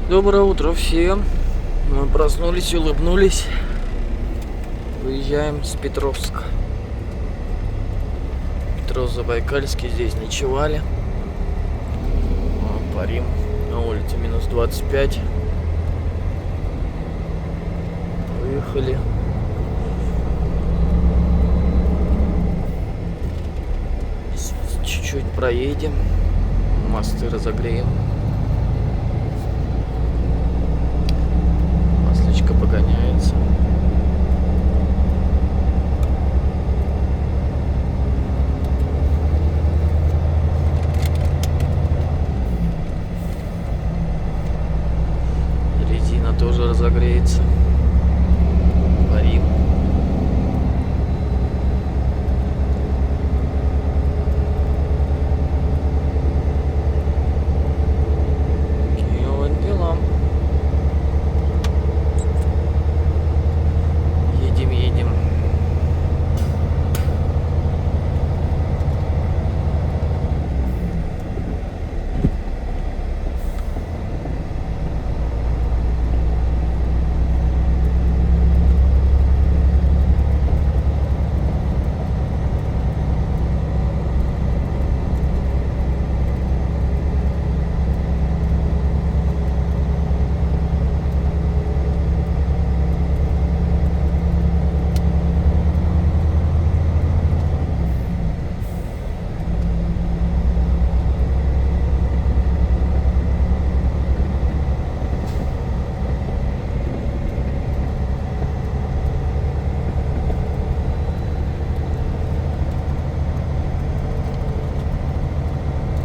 Доброе утро всем. Мы проснулись, улыбнулись. Выезжаем с Петровска. Петров-Забайкальский, здесь ночевали. Парим. На улице минус 25. Выехали. Чуть-чуть проедем. Мосты разогреем. Масличка погоняется. Резина тоже разогреется. Парим. Едем.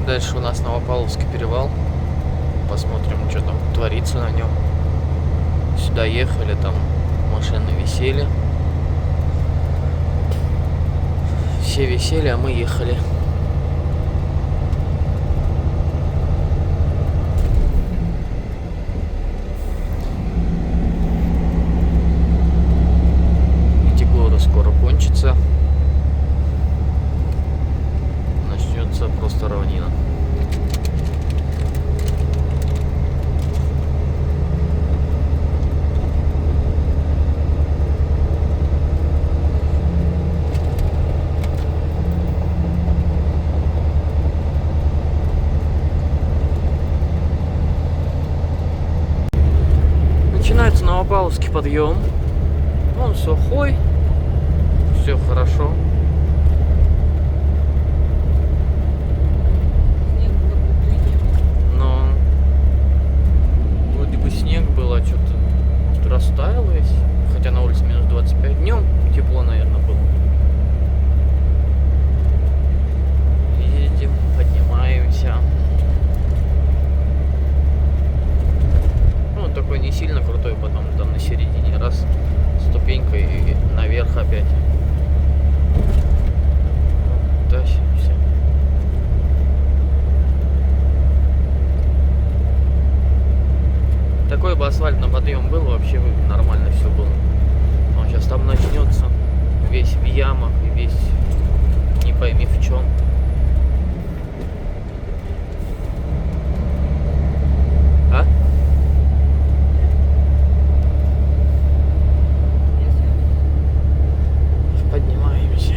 Дальше у нас Новопавловский перевал. Посмотрим, что там творится на нем. Сюда ехали, там машины висели. Все висели, а мы ехали. Витиглора скоро кончится. Начнется просто равнина. Начинается Новопавловский подъем. Он сухой, все хорошо. Но вроде бы снег был, а что-то растаяло весь. Хотя на улице минус 25. Днем тепло, наверное, было. Едем, поднимаемся. Ну, он такой не сильно крутой, потом там на середине раз ступенька и наверх опять. Тащимся. Такой бы асфальт на подъем был, вообще нормально все было. Он сейчас там начнется весь в ямах и весь не пойми в чем. А? Поднимаемся.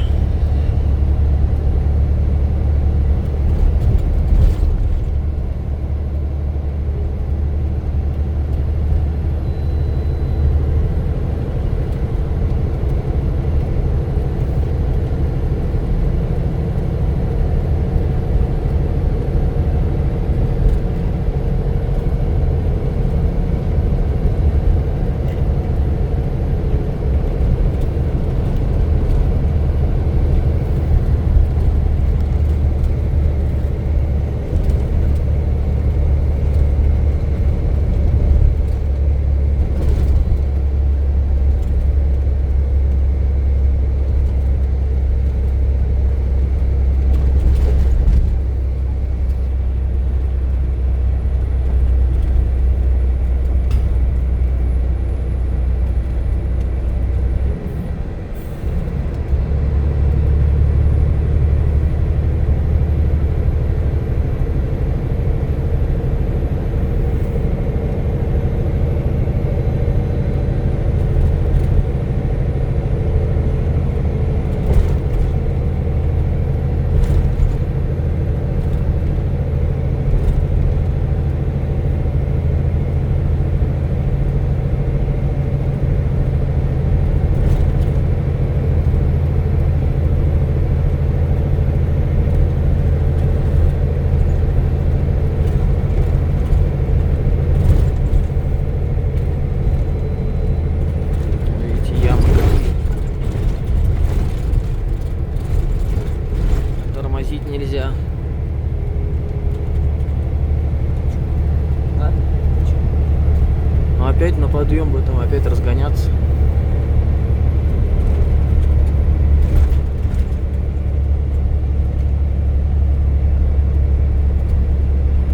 опять на подъем, потом опять разгоняться.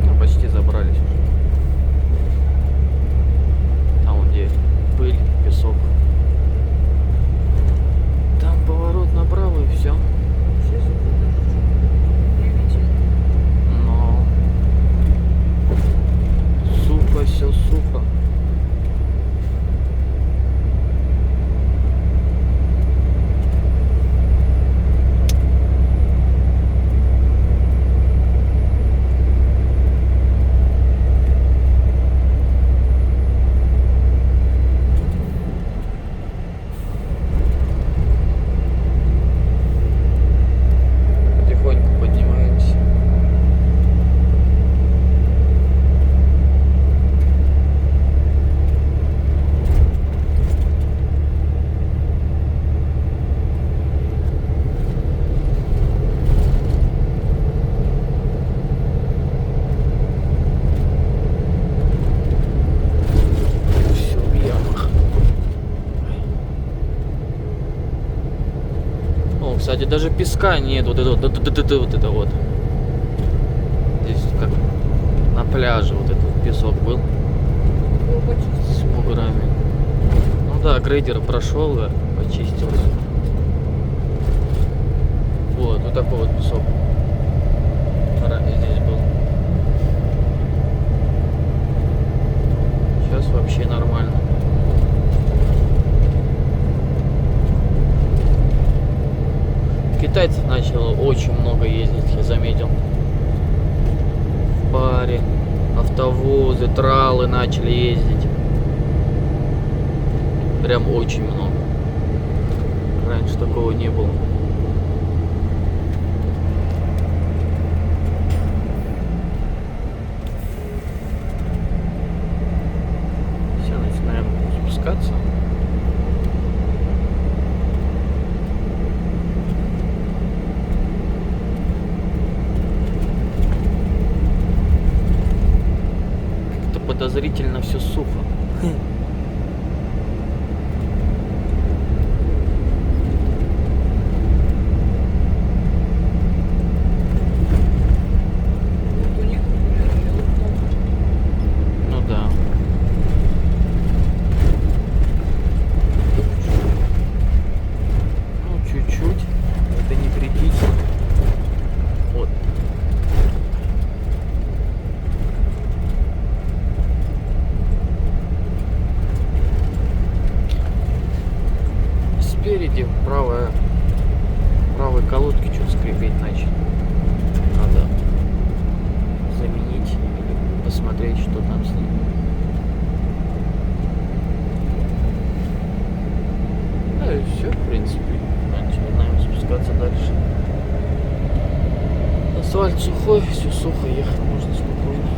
Ну, почти забрались уже. Там вон где пыль, песок. Там поворот направо и все. Но сухо, все сухо. Потихоньку поднимаемся. Все в ямах. О, кстати, даже песка нет. Вот это вот. Здесь как на пляже вот этот песок был с буграми. Ну да, грейдер прошел, да, почистился. Вот такой вот песок ранее здесь был. Сейчас вообще нормально. Китайцев начало очень много ездить, я заметил. В паре, автовозы, тралы начали ездить. Прям очень много. Раньше такого не было. Все, начинаем спускаться. Как-то подозрительно все сухо. Ну да. Ну чуть-чуть. Это не критично. Вот. Спереди правой колодки что-то скрипеть начали. Надо заменить или посмотреть, что там с ним. Да и все, в принципе. Начинаем спускаться дальше. Асфальт сухой, все сухо, ехать можно спокойно.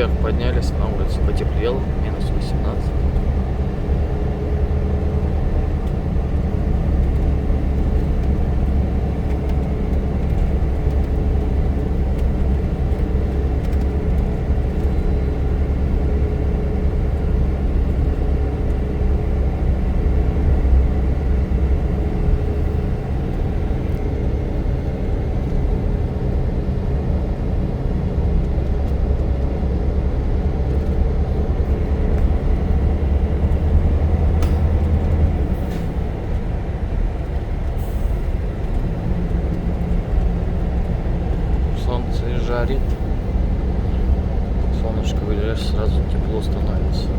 вверх поднялись, на улице потеплело, минус 18. Жарит. Солнышко выезжаешь, сразу тепло становится.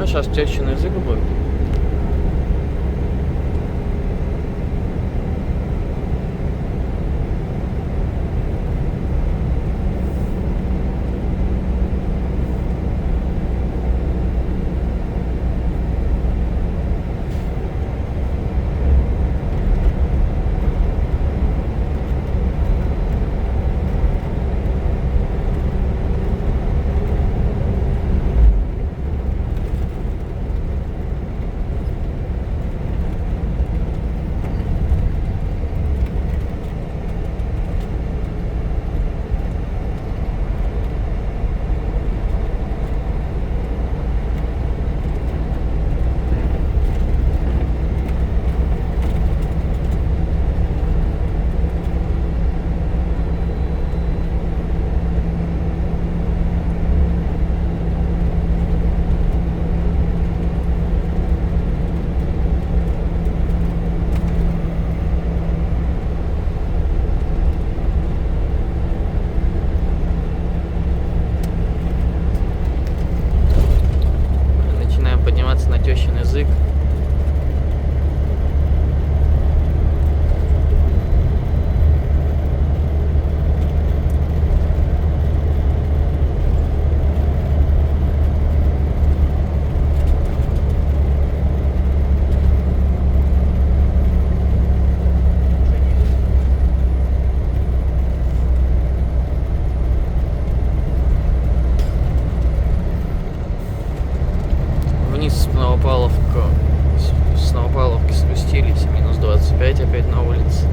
Сейчас тещин язык будет. На тещин язык. С Новопавловки спустились, минус 25 опять на улице.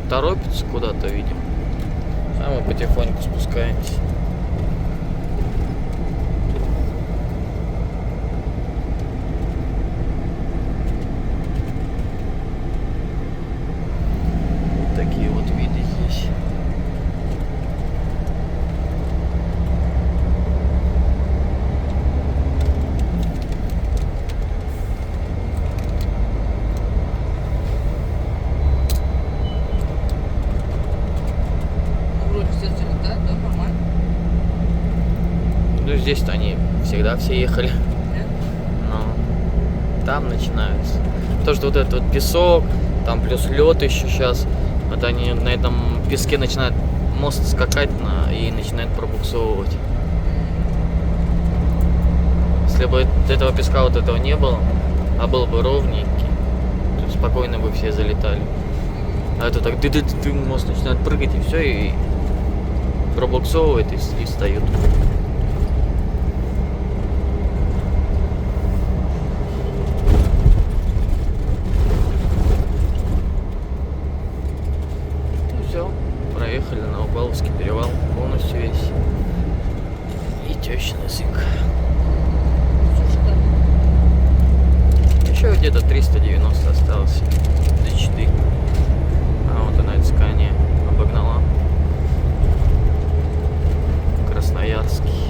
торопится куда-то, видимо. А мы потихоньку спускаемся. Вот такие вот виды здесь. Ну, здесь-то они всегда все ехали. Но там начинается. То, что вот этот вот песок, там плюс лед еще сейчас. Вот они на этом песке начинают мост скакать и начинают пробуксовывать. Если бы этого песка вот этого не было, а был бы ровненький, то спокойно бы все залетали. А это так мост начинает прыгать и все, и пробуксовывает и встают. Проехали на Упаловский перевал полностью весь. И тещин язык. Еще где-то 390 осталось до Читы. А вот она из Скания обогнала. Красноярский.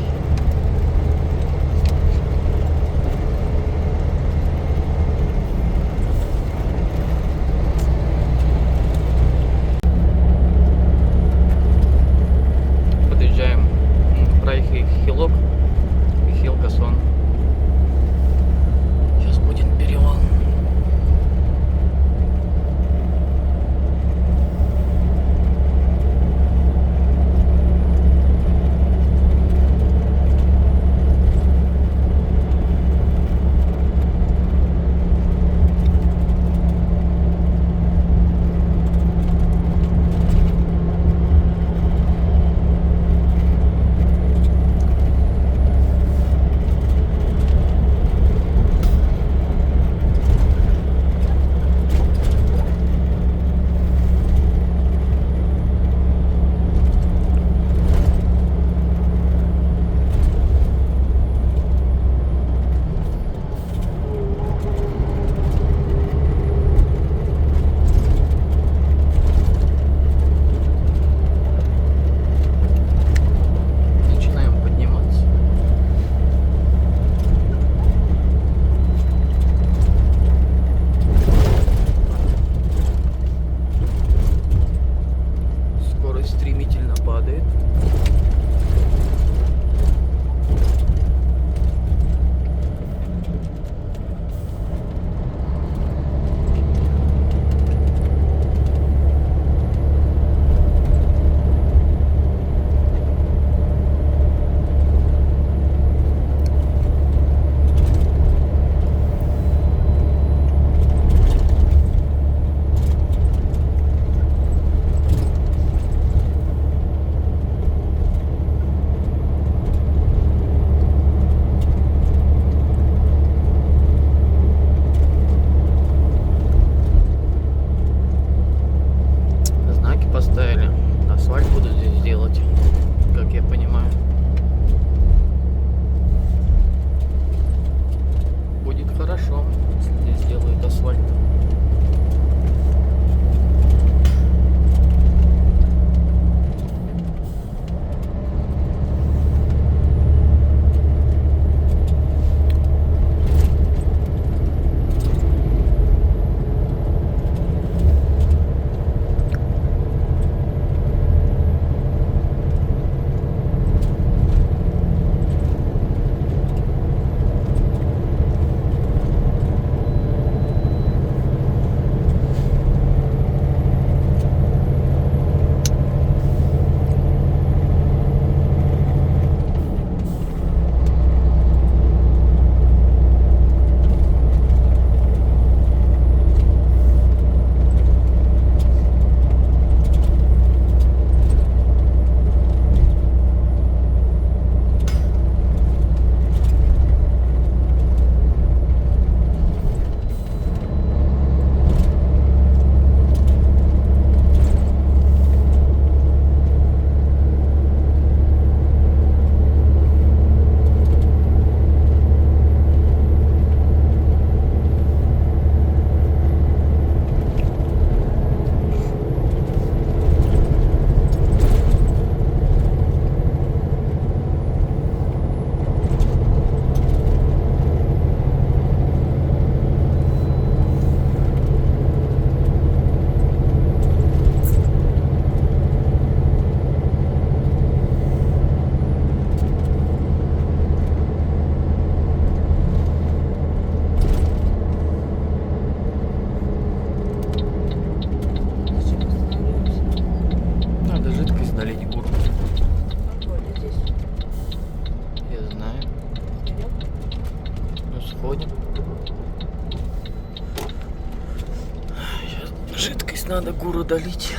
Здесь надо гуру долить.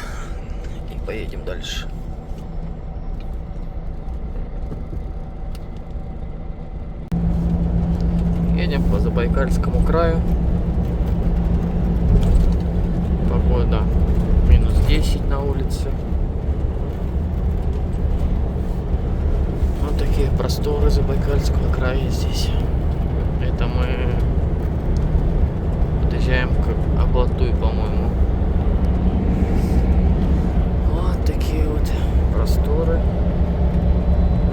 И поедем дальше. Едем по Забайкальскому краю. Погода минус 10 на улице. Вот такие просторы Забайкальского края здесь. Это мы подъезжаем к Аблатуй, по-моему. Вот такие вот просторы.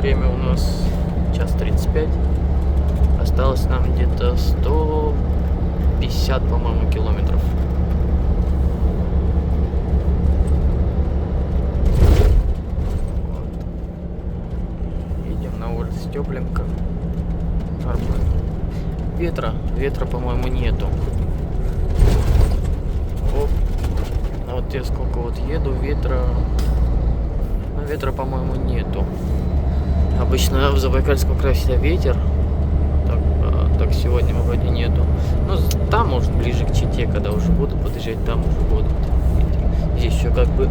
Время у нас 1:35. Осталось нам где-то 150, по-моему, километров. Вот. Едем на улице тепленько. Нормально. Ветра, по-моему, нету. Оп. А вот я сколько вот еду, ветра, по-моему, нету. Обычно в Забайкальском крае всегда ветер. Так сегодня вроде нету. Ну, там, может, ближе к Чите, когда уже буду подъезжать, там уже будет ветер. Здесь еще как бы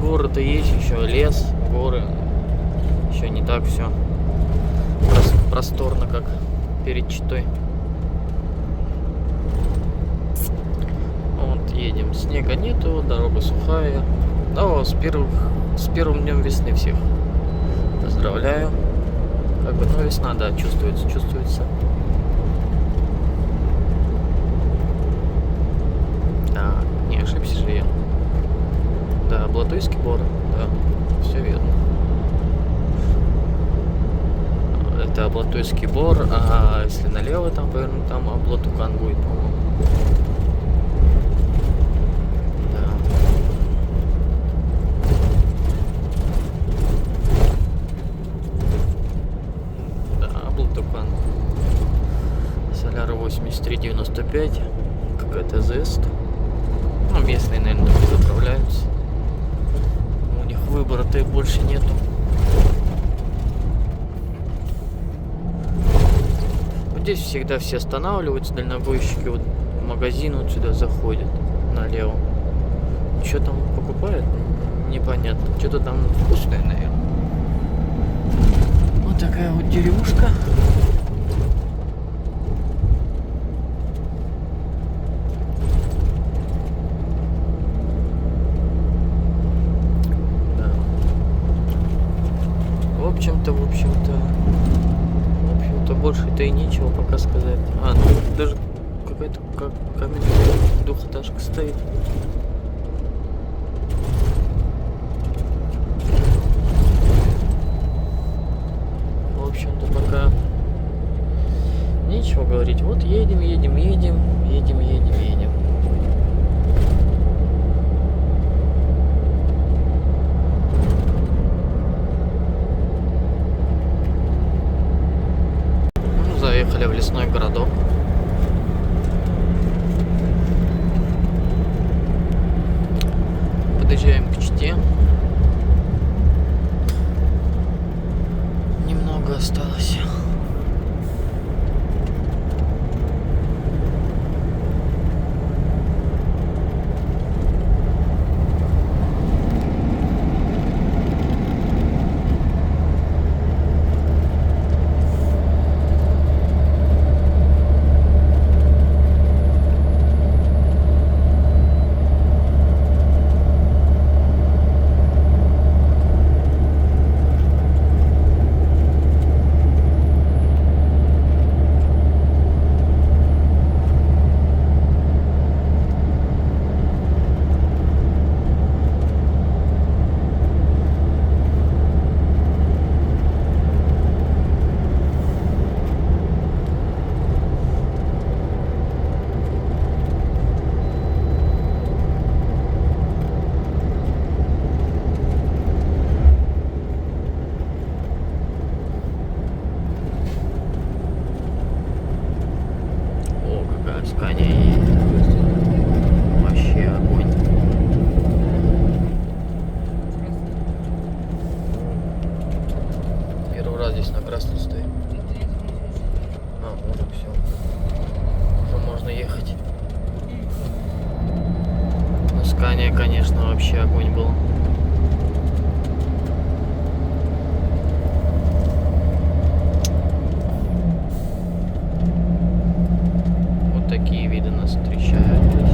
горы-то есть, еще лес, горы. Еще не так все просторно, как перед Читой. Вот едем. Снега нету, дорога сухая. Да, с первым днем весны всех поздравляю. Как бы, ну, весна, да, чувствуется. А, не ошибся же я. Да, Аблатуйский бор, да, все верно. Это Аблатуйский бор, а если налево там повернуть, там Аблатукан будет, по-моему. Соляра 8395, какая-то Зест. Ну, местные, наверное, только заправляются. У них выбора-то и больше нету. Вот здесь всегда все останавливаются, дальнобойщики. Вот в магазин вот сюда заходят, налево. Что там покупают? Непонятно. Что-то там вкусное, наверное. Вот такая вот деревушка. В общем-то, больше-то и нечего пока сказать. А, ну, даже какая-то каменная двухэтажка стоит. В общем-то, пока нечего говорить. Вот едем. Заехали в лесной городок. Подъезжаем к Чите. Немного осталось. Ранее, конечно, вообще огонь был. Вот такие виды нас встречают здесь.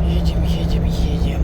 Едем, едем, едем.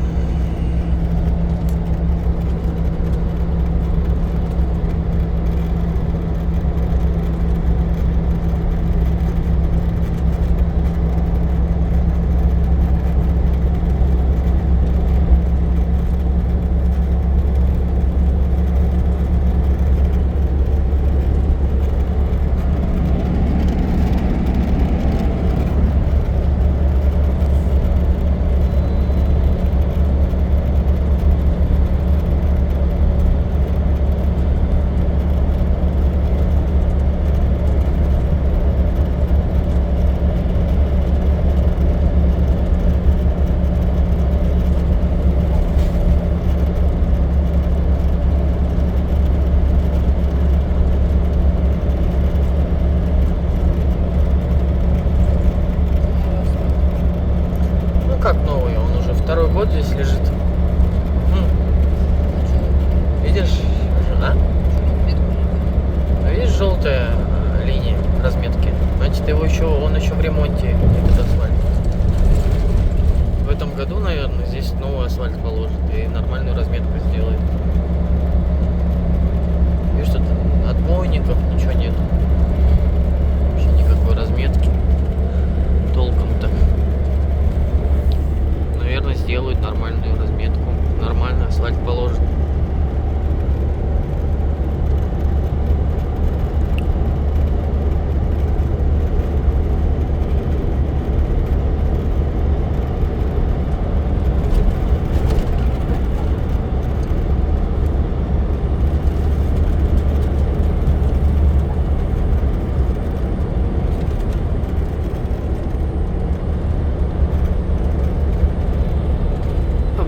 Ну как новый, он уже второй год здесь лежит. Видишь, а? Ну, видишь, желтая линия разметки. Значит, он еще в ремонте, этот асфальт. В этом году, наверное, здесь новый асфальт положит и нормальную разметку сделает. Видишь, тут отбойников ничего нет. Вообще никакой разметки. Толком-то. Наверное, сделают нормальную разметку. Нормальный асфальт положит.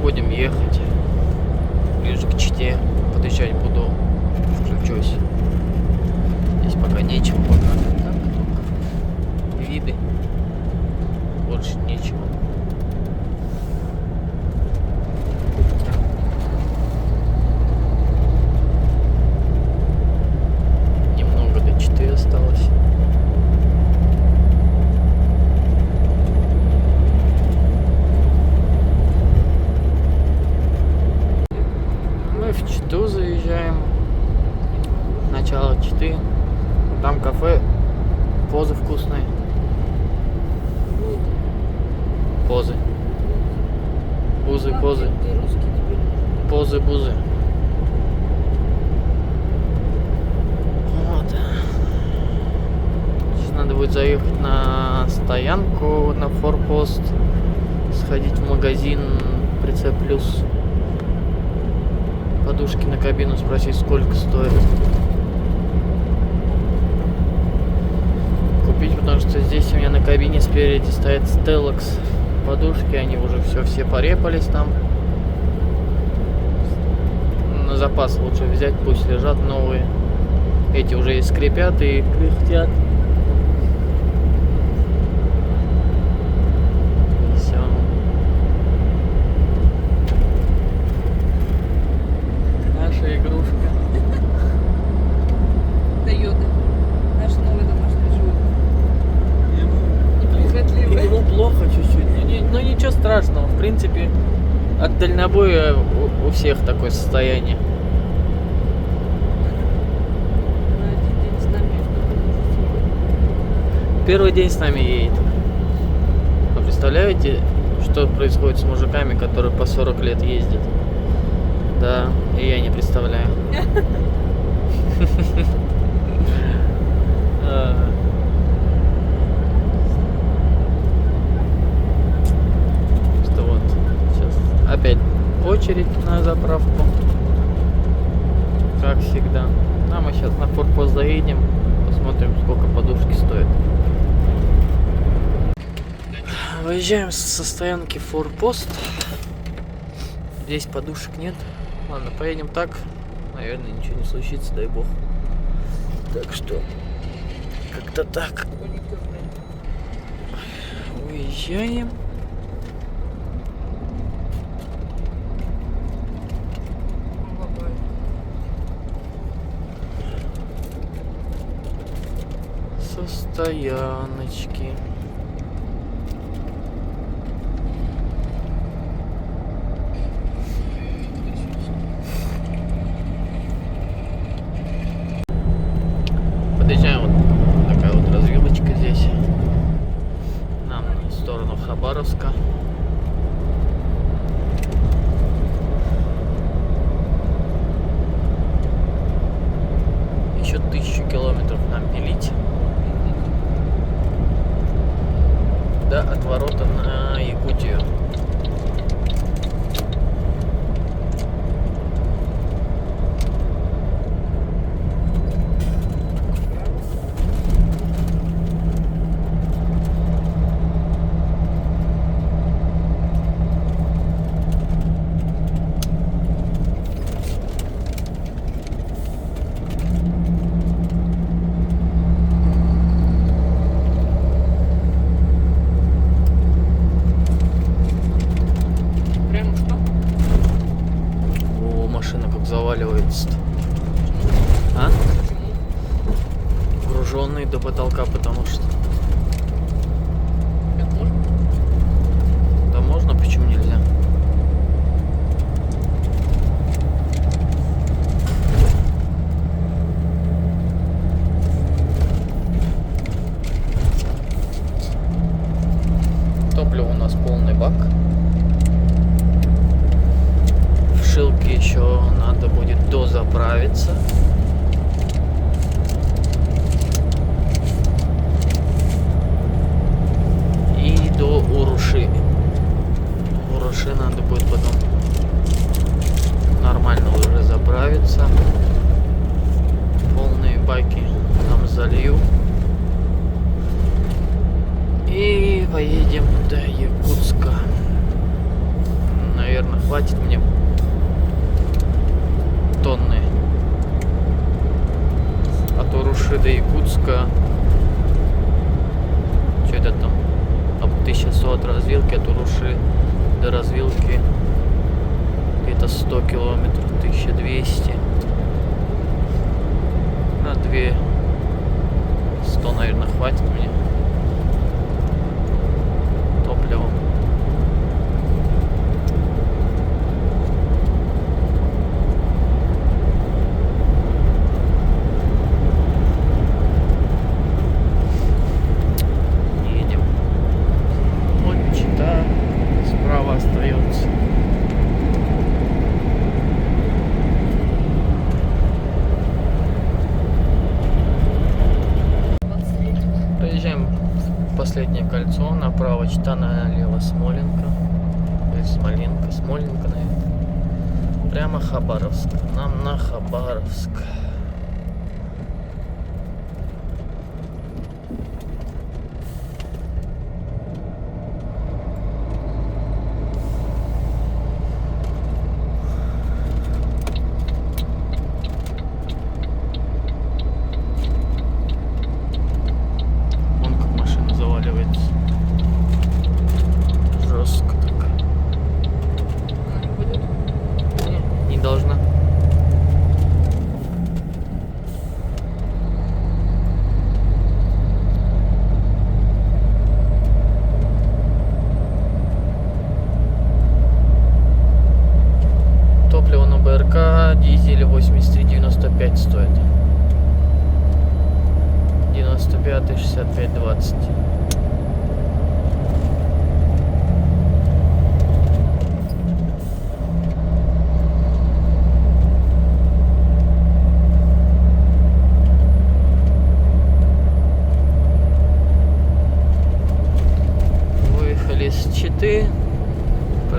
Будем ехать ближе к Чите, подъезжать буду, включусь. Здесь пока нечего показывать, так только виды, больше нечего. Немного до Читы осталось. В Читу заезжаем. Начало Читы. Там кафе. Позы вкусные. Позы. Бузы, позы. Позы, бузы. Вот. Сейчас надо будет заехать на стоянку, на форпост. Сходить в магазин Прицеп Плюс. Подушки на кабину спросить, сколько стоит. Купить, потому что здесь у меня на кабине спереди стоят Stellax подушки, они уже все порепались там. На запас лучше взять, пусть лежат новые. Эти уже и скрипят, и кряхтят. Все. Наша игрушка. Тойота. Наш новый домашний животное. Неприхотливый. Ему плохо чуть-чуть. Но ничего страшного. В принципе, от дальнобоя у всех такое состояние. На один день с нами. Первый день с нами едет. А представляете, Что происходит с мужиками, которые по 40 лет ездят? Да, и я не представляю. Что вот сейчас опять очередь на заправку, как всегда. А мы сейчас на форпост заедем, посмотрим, сколько подушки стоят. Выезжаем со стоянки форпост. Здесь подушек нет. Ладно, поедем так. Наверное, ничего не случится, дай бог. Так что как-то так. Уезжаем. Со стояночки. Подъезжаем, вот такая вот развилочка здесь. Нам в сторону Хабаровска. Еще 1000 километров нам пилить до отворота на Якутию. Заваливается. А? Груженный до потолка, потому что. Да можно, почему нельзя? Топливо у нас полный бак. Шилки еще надо будет дозаправиться. И до Уруши. Уруши надо будет потом нормально уже заправиться. Полные баки нам залью. И поедем до Якутска. Наверное, хватит мне тонны. От Уруши до Якутска. Что это там? Об 1100 от развилки, от Уруши до развилки где-то 100 километров, 1200. На 200, наверное, хватит мне топлива. Последнее кольцо, направо Чита, налево Смоленка. Или Смоленка, Смоленка, наверное. Прямо Хабаровск. Нам на Хабаровск. Жестко так. Не должна. Топливо на БРК, дизель 83,95 стоит. 95, 65, 20.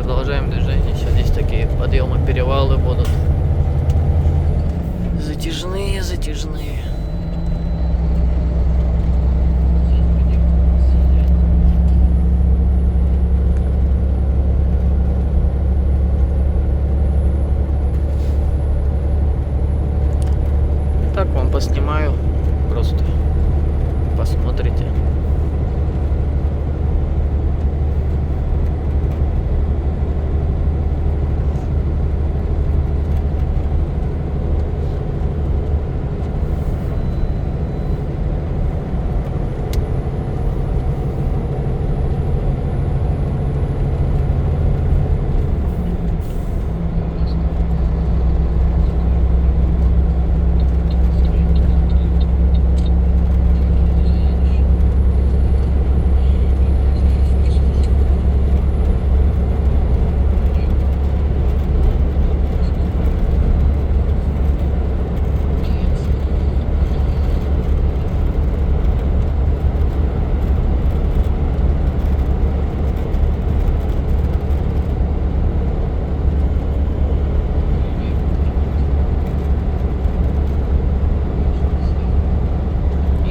продолжаем движение. Сейчас здесь такие подъемы, перевалы будут. Затяжные, затяжные. Так вам поснимаю, просто посмотрите.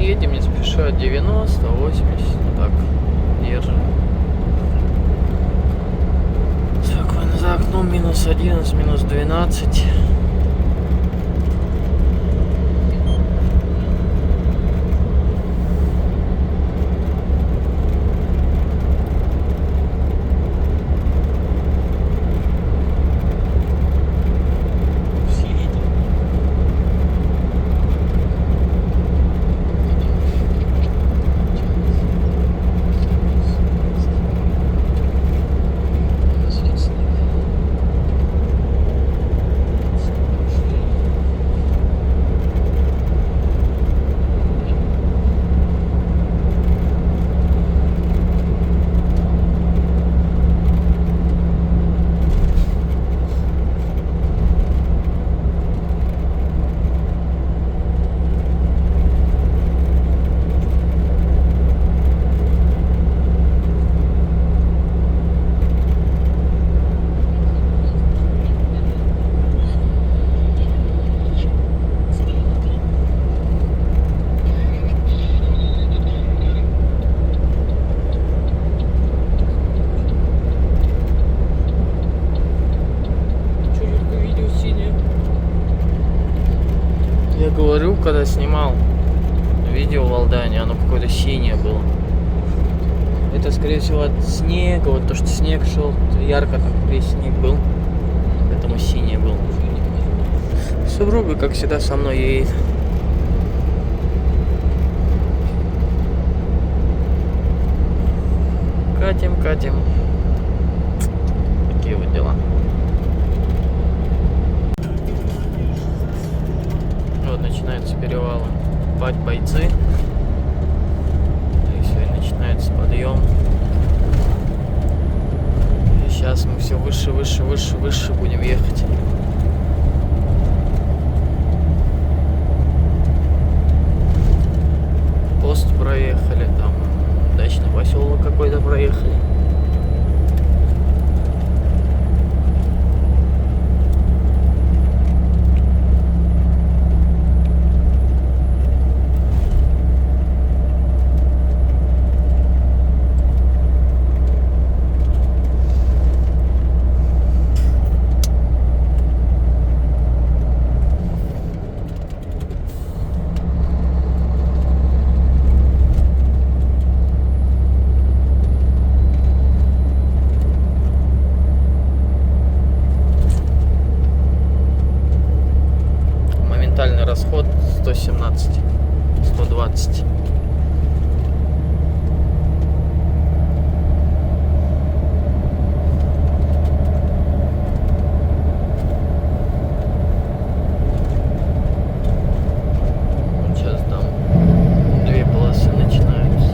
Едем не спеша, 90, 80, так, держим. Спокойно, за окном минус 11, минус 12. Я говорю, когда снимал видео в Алдане, оно какое-то синее было. Это, скорее всего, от снега, вот то, что снег шел, ярко так весь снег был, поэтому синий был. Супруга, как всегда, со мной едет. Катим, катим. Такие вот дела. Вот начинаются перевалы. Бать бойцы. И все, и начинается подъем. И сейчас мы все выше, выше, выше, выше будем ехать. Пост проехали, там дачный поселок какой-то проехали. Расход 117, 120. Сейчас там две полосы начинаются.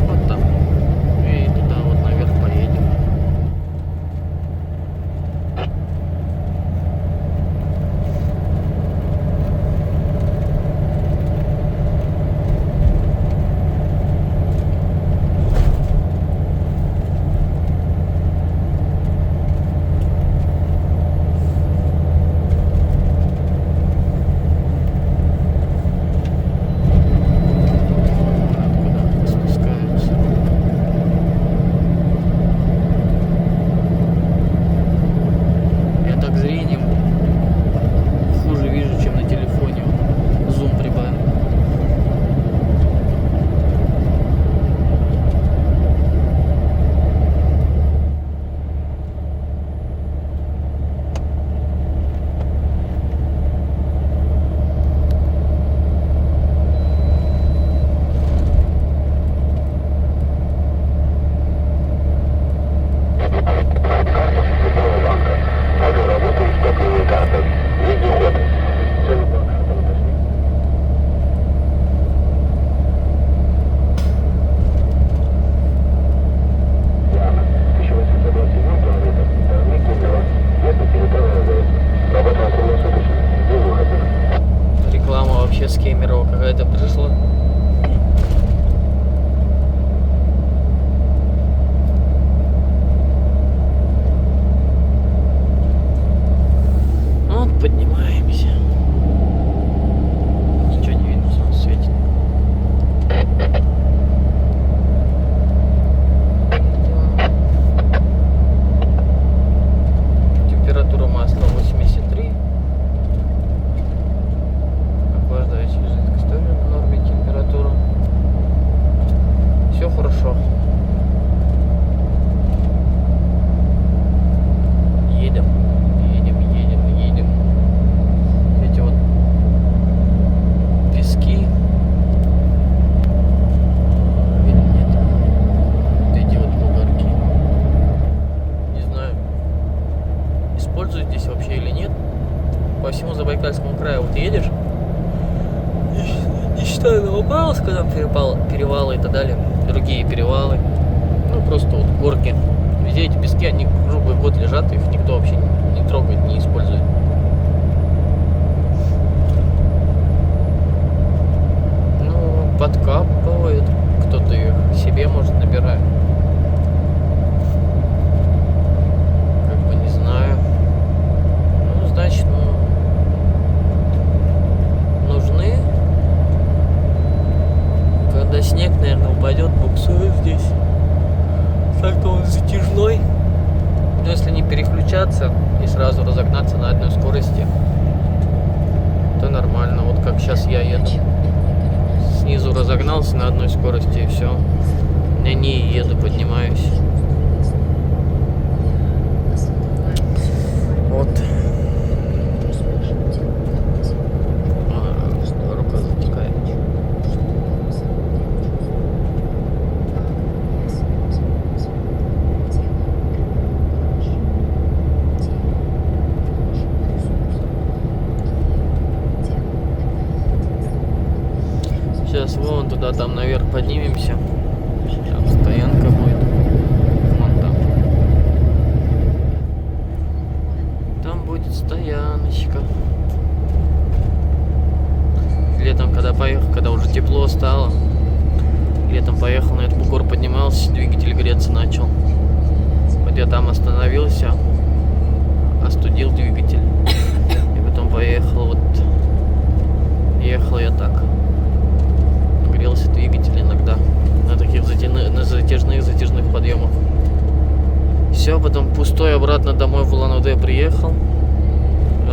Вот там. И туда вот наверх поедем. так далее. Другие перевалы. Ну, просто вот горки. Везде эти пески, они круглый год лежат, их никто вообще не трогает, не использует. Ну, подкапывает. Кто-то их себе, может, набирает. Как бы не знаю. Ну, значит, нужны. Когда снег, наверное, упадет, буксует здесь. Так-то он затяжной. Но если не переключаться и сразу разогнаться на одной скорости, то нормально. Вот как сейчас я еду. Снизу разогнался на одной скорости и все. На ней еду, поднимаюсь. Вот. Рука затекает. Сейчас вон туда, там наверх поднимемся. Там стоянка будет. Вон там. Там будет стояночка. Летом, когда поехал, когда уже тепло стало, летом поехал на этот бугор, поднимался, двигатель греться начал. Вот я там остановился, остудил двигатель. И потом поехал, вот ехал я так. Грелся двигатель иногда на таких затяжных подъемах. Все, потом пустой обратно домой в Улан-Удэ приехал.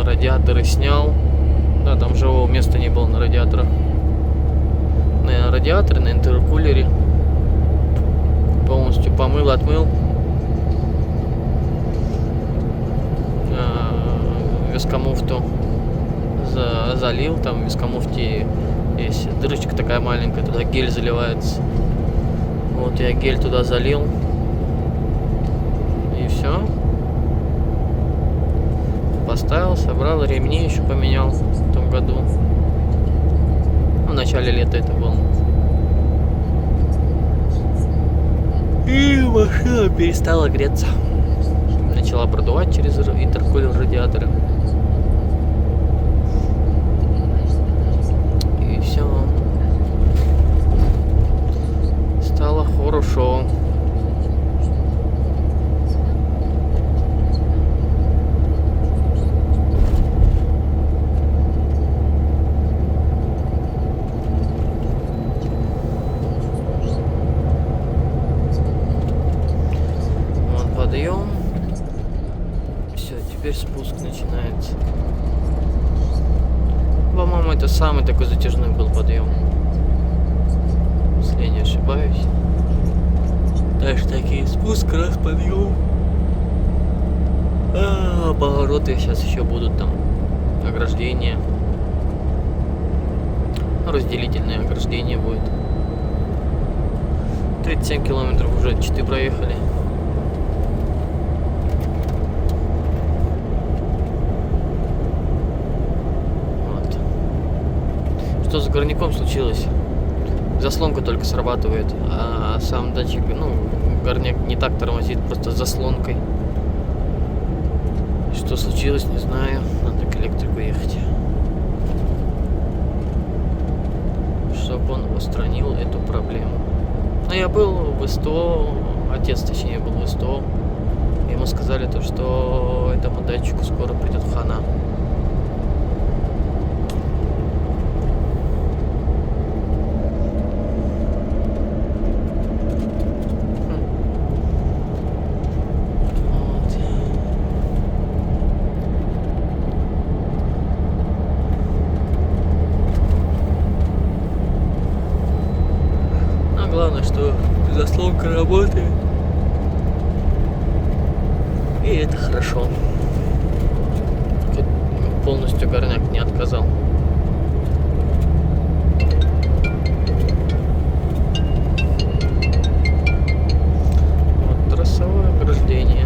Радиаторы снял. Да, там живого места не было на радиаторах. На радиаторе, на интеркулере. Полностью помыл, отмыл. Вискомуфту залил. Там в вискомуфте есть дырочка такая маленькая, туда гель заливается. Вот я гель туда залил. И все. Поставил, собрал, ремни еще поменял в том году. В начале лета это было. И машина перестала греться. Начала продувать через интеркулер радиатора. И все. Стало хорошо. Подъем. Все, теперь спуск начинается. По-моему, это самый такой затяжной был подъем, если я не ошибаюсь. Дальше такие спуск, раз подъем. Повороты сейчас еще будут, там ограждение. Разделительное ограждение будет. 37 километров уже читы проехали. Что с горняком случилось? Заслонка только срабатывает, а сам датчик, горняк не так тормозит, просто с заслонкой. Что случилось, не знаю. Надо к электрику ехать, чтобы он устранил эту проблему. Но я был в СТО, отец точнее был в СТО. Ему сказали то, что этому датчику скоро придет хана. Главное, что заслонка работает. И это хорошо. Полностью горняк не отказал. Вот трассовое ограждение.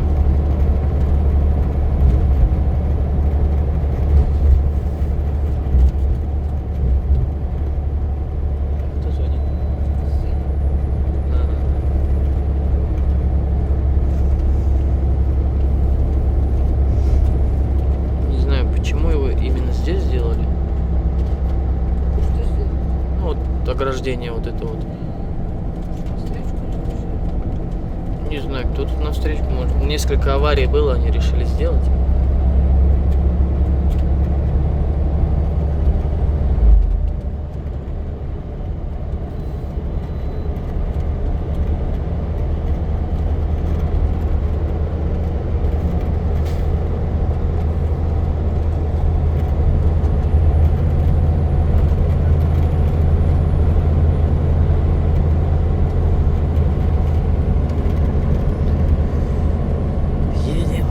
ограждение вот это вот. Встречку не Не знаю, кто тут навстречу. Может, несколько аварий было, они решили сделать. Едем.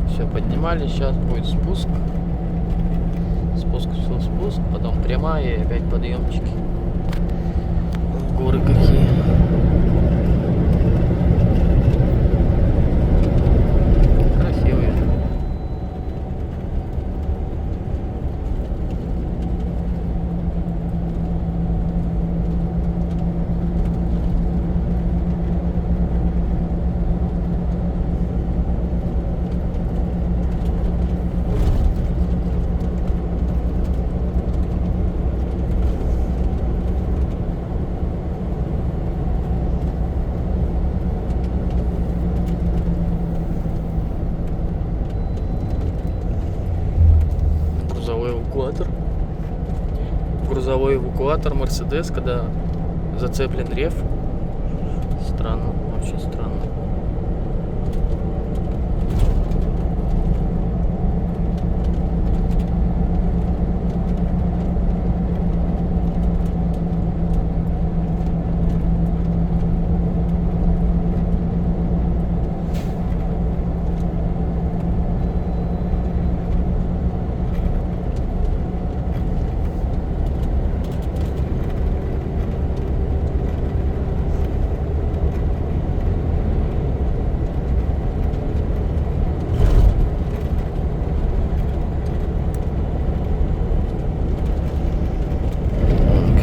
Все, поднимали, сейчас будет спуск. Спуск, все, спуск, потом прямая и опять подъемчики. Горы какие. Красивые. Грузовой эвакуатор. Грузовой эвакуатор Мерседес, когда зацеплен рев. Странно, очень странно.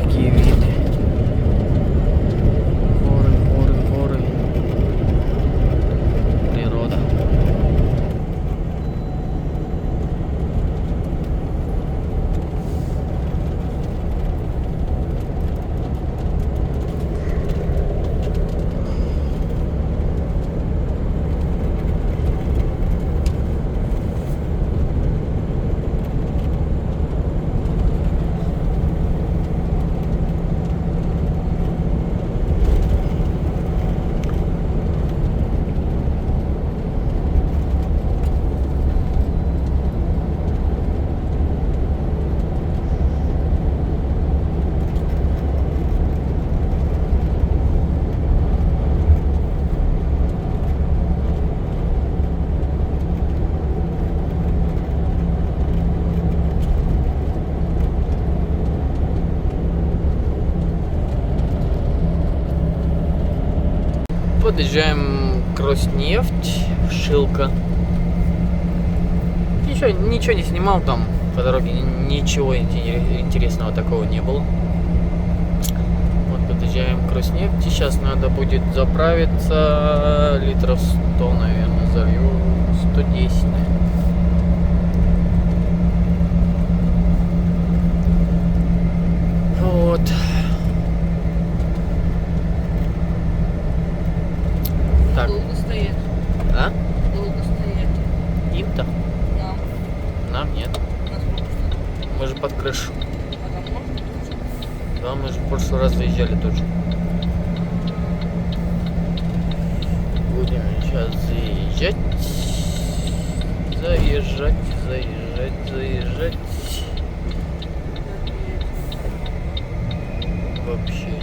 Какие виды. Горы, горы, горы. Природа. Подъезжаем к Роснефть, Шилка. Ничего не снимал там по дороге, ничего интересного такого не было. Вот подъезжаем к Роснефти. Сейчас надо будет заправиться литров 100, наверное, залью 110, наверное. Вот. Так, Долго стоять. а? Долго стоять. Им-то? Нам. Нам нет. Нас просто. Мы же под крышу. А там можно? Да, мы же в прошлый раз заезжали тоже. Будем сейчас заезжать. Заезжать. Вообще.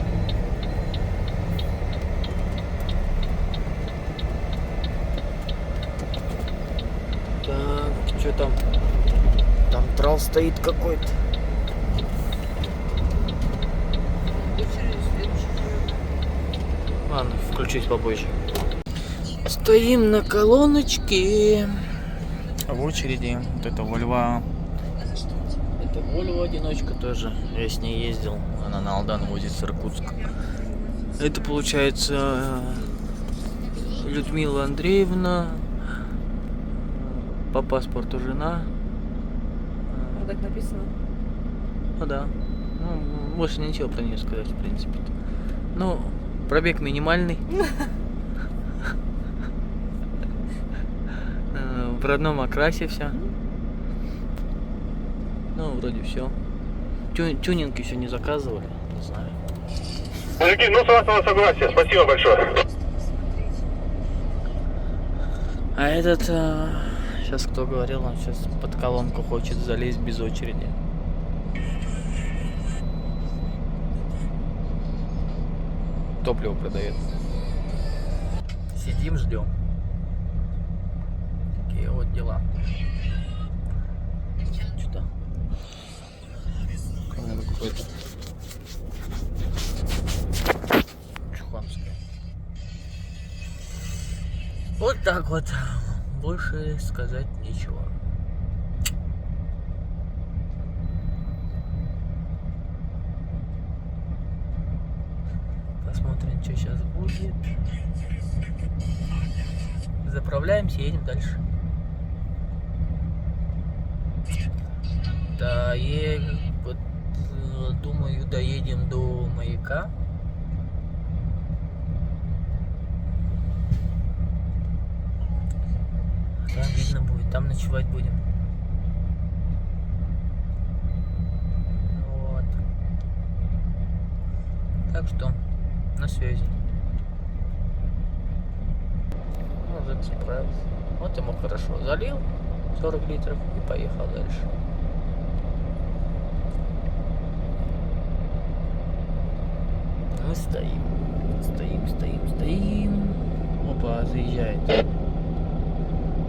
Так, что там? Там трал стоит какой-то. Очередь следующий. Ладно, включусь попозже. Стоим на колоночке. в очереди. Вот это Volvo. Это Volvo одиночка тоже. Я с ней ездил. Она на Алдан возит с Иркутска. Это получается Людмила Андреевна. По паспорту жена. Вот так написано. Ну да. Ну, больше ничего про нее сказать, в принципе. Ну, пробег минимальный. В родном окрасе все. Ну, вроде все. Тюнинг еще не заказывали, не знаю. Мужики, ну с вашего согласия, спасибо большое. А этот, сейчас кто говорил, он сейчас под колонку хочет залезть без очереди. Топливо продает. Сидим, ждем. Такие вот дела. Что-то. Какой-то. Чуханский. Вот так вот. Больше сказать нечего. Посмотрим, что сейчас будет. Заправляемся, едем дальше. Да, вот, думаю, доедем до Маяка. Там видно будет, там ночевать будем. Вот. Так что, на связи. Мужик справился. Вот ему хорошо. Залил 40 литров и поехал дальше. Мы стоим. Стоим. Опа, заезжает.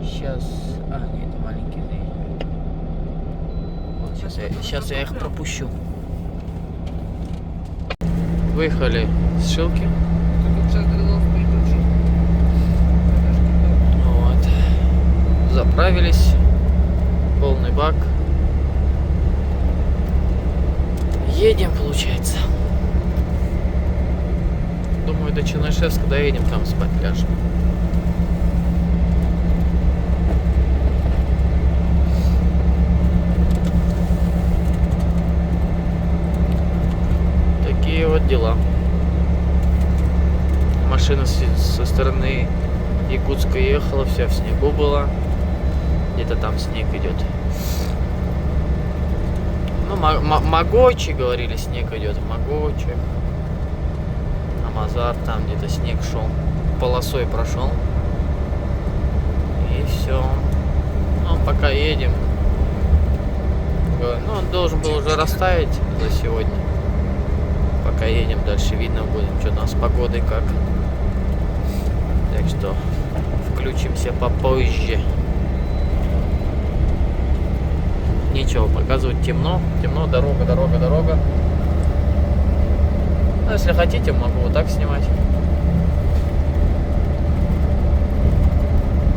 Сейчас... А, нет, это маленький заезжает. Вот, сейчас я их пропущу. Выехали с Шилки. Тут сейчас Грилов переключил. Вот. Заправились. Полный бак. Едем, получается. Думаю, до Чернышевска доедем, там спать ляжем. Такие вот дела. Машина со стороны Якутска ехала, вся в снегу была. Где-то там снег идет. Ну, Могочи, говорили, снег идет. Могочи. Амазар, там где-то снег шел. Полосой прошел. И все. Ну, пока едем. Ну, он должен был уже растаять за сегодня. Пока едем дальше, видно будет, что у нас с погодой как. Так что включимся попозже. Нечего показывать, темно, дорога. Ну, если хотите, могу вот так снимать.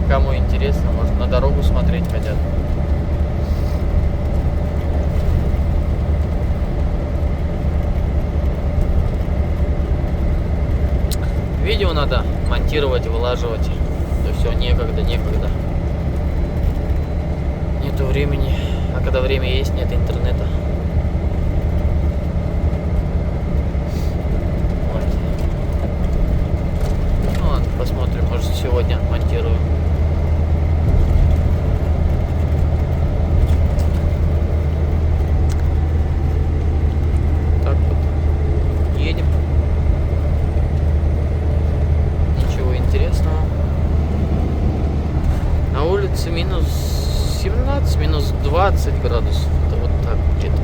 Кому интересно, может на дорогу смотреть хотят. Видео надо монтировать, вылаживать. Да все, некогда. Нету времени. А когда время есть, нет интернета. Вот. Ну ладно, посмотрим, может сегодня монтирую. Так вот. Едем. Ничего интересного. На улице минус 17, минус 20 градусов. Это вот так где-то.